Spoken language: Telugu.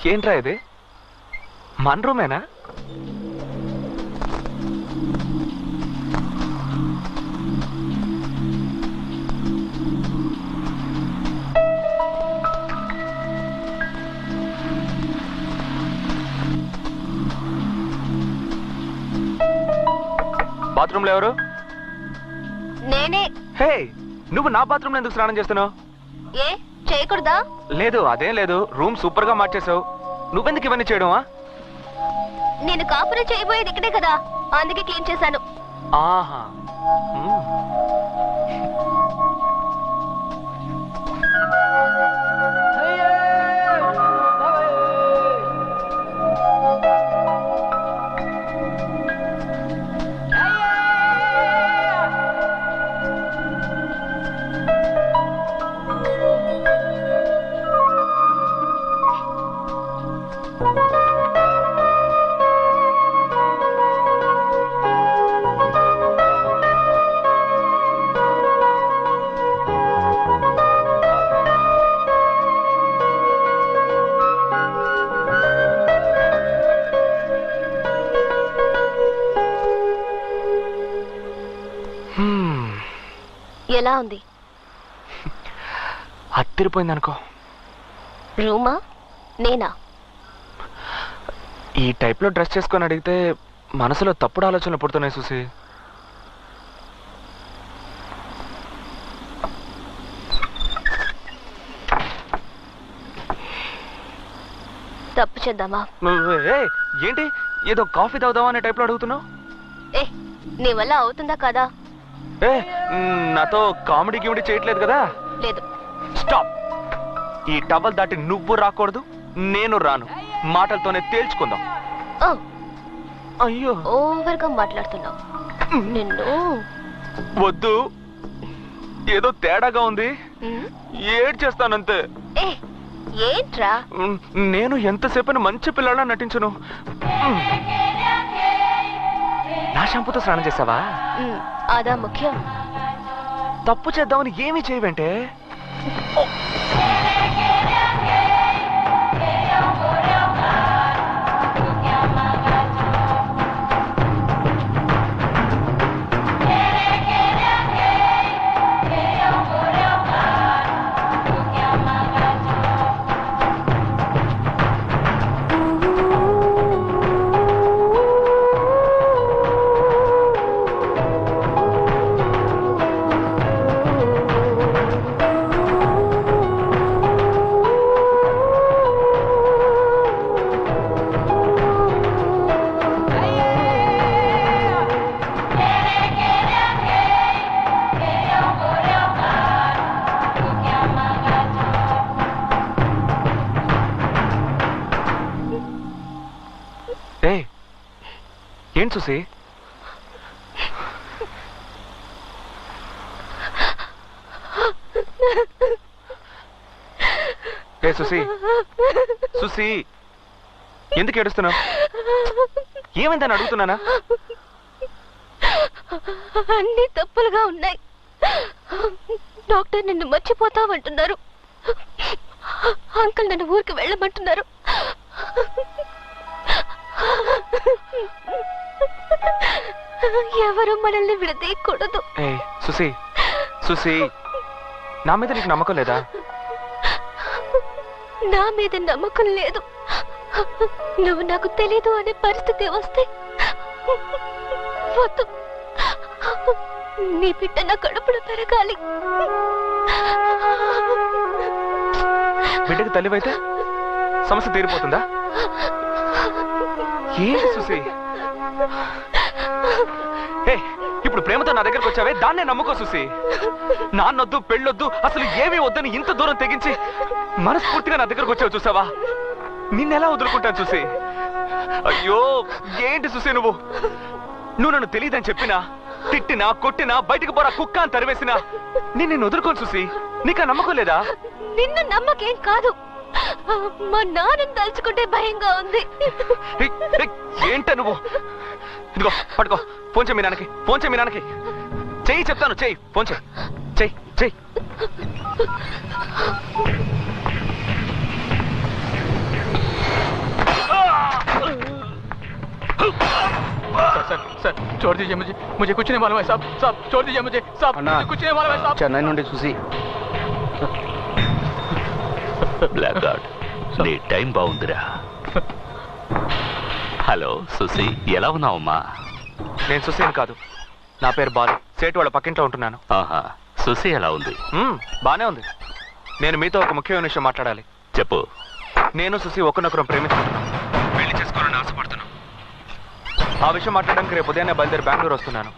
ఏంట్రా ఇది? మన రూమేనా? బాత్రూమ్ లో ఎవరు? నేనే. హే, నువ్వు నా బాత్రూమ్ లో ఎందుకు స్నానం చేస్తున్నావు? ఏ చేయకూడదా? లేదు, అదేం లేదు. రూమ్ సూపర్ గా మార్చేసావు. నువ్వెందుకు ఇవన్నీ చేయడమా? నేను కాపురం చేయబోయేది ఇక్కడే కదా, అందుకే క్లీన్ చేశాను. ఆహా. ఎలా ఉంది? అత్తిరిపోయింది అనుకో. రూమా? నేనా? ఈ టైప్ లో డ్రెస్ చేసుకొని అడిగితే మనసులో తప్పుడు ఆలోచనలు పుడుతున్నాయి చూసి. తప్పు చేద్దామా? ఏంటి ఏదో కాఫీ తాగుదామా అనే టైప్ లో అడుగుతున్నావు? ఏ నీ వల్ల అవుతుందా కదా? ఏ నాతో కామెడీ గిమిడీ చేయట్లేదు కదా? లేదు. స్టాప్. ఈ టవల్ దాటి నువ్వు రాకూడదు, నేను రాను. మాటలతోనే తేల్చుకుందాం. అయ్యో, ఓవర్ గా మాట్లాడుతున్నావు. నిన్ను వద్దు, ఏదో తేడాగా ఉంది. ఏడ్ చేస్తానంతే. ఏ ఏంట్రా? నేను ఎంతసేపని మంచి పిల్లలా నటించను. నా షాంపూతో స్నానం చేసావా? అదా ముఖ్యం. తప్పు చేద్దామని ఏమీ చేయవంటే. ఏం చూసి? ఏ సుసి, సుసి ఎందుకు ఏడుస్తున్నావు? ఏమైందని అడుగుతున్నానా? అన్ని తప్పులుగా ఉన్నాయి. డాక్టర్ నిన్ను మర్చిపోతావంటున్నారు. అంకుల్ నన్ను ఊరికి వెళ్ళమంటున్నారు. ఎవరు మనల్ని విడదీయకూడదు. సుసి, సుసి నా మీద నీకు నమ్మకం లేదా? నా మీద నమ్మకం లేదు. నువ్వు నాకు తెలీదు అనే పరిస్థితి వస్తే వద్దు. నీ బిడ్డ నా కడుపులో పెరగాలి. బిడ్డకి తల్లివైతే సమస్య తీరిపోతుందా? ఏంటి సుసి? ఇప్పుడు ప్రేమతో నా దగ్గరకు వచ్చావే, దాన్నే నమ్ముకో సుసి. నాన్నొద్దు, పెళ్ళొద్దు, అసలు ఏమీ వద్దని ఇంత దూరం తెగించి మనస్ఫూర్తిగా నా దగ్గరకు వచ్చావు చూసావా? నిన్నెలా వదులుకుంటాను చూసి? అయ్యో ఏంటి సుసి నువ్వు నన్ను తెలియదని చెప్పినా, తిట్టినా, కొట్టినా, బయటకు పోరా కుక్క అని తరివేసినా నిన్ను వదులుకోను చూసి. నీకు నమ్మకం లేదా? నిన్ను నమ్మకేం కాదు, మా నాన్నని తలుచుకుంటే భయంగా ఉంది. ఏంట నువ్వు? ఇదిగో పట్టుకో, ఫోన్ చేయి మీ నాన్నకి, ఫోన్ చేయి మీ నాన్నకి. చెయ్యి చెప్తాను, చెయ్యి, ఫోన్ చేయి, చెయ్యి చెయ్యి. सर सर छोड़ दीजिए मुझे मुझे कुछ नहीं मालूम है साहब साहब छोड़ दीजिए मुझे साहब अन्ना। मुझे कुछ नहीं मालूम है साहब చెన్నై నుండి చూసి బ్లాక్ గార్డ్ నీ టైం బాగుందిరా. హలో సుసి, ఎలా ఉన్నావమ్మా? నేను సుసీని కాదు, నా పేరు బాలు. సేటు వాళ్ళ పక్కింట్లో ఉంటున్నాను. ఆహా, సుసి ఎలా ఉంది? బానే ఉంది. నేను మీతో ఒక ముఖ్యమైన విషయం మాట్లాడాలి. చెప్పు. నేను సుసి ఒకరినొకరం ప్రేమించుకుంటున్నాం, పెళ్లి చేసుకోవాలని ఆశపడుతున్నాం. ఆ విషయం మాట్లాడడానికి రేపు ఉదయాన్నే బయలుదేరి బెంగళూరు వస్తున్నాను.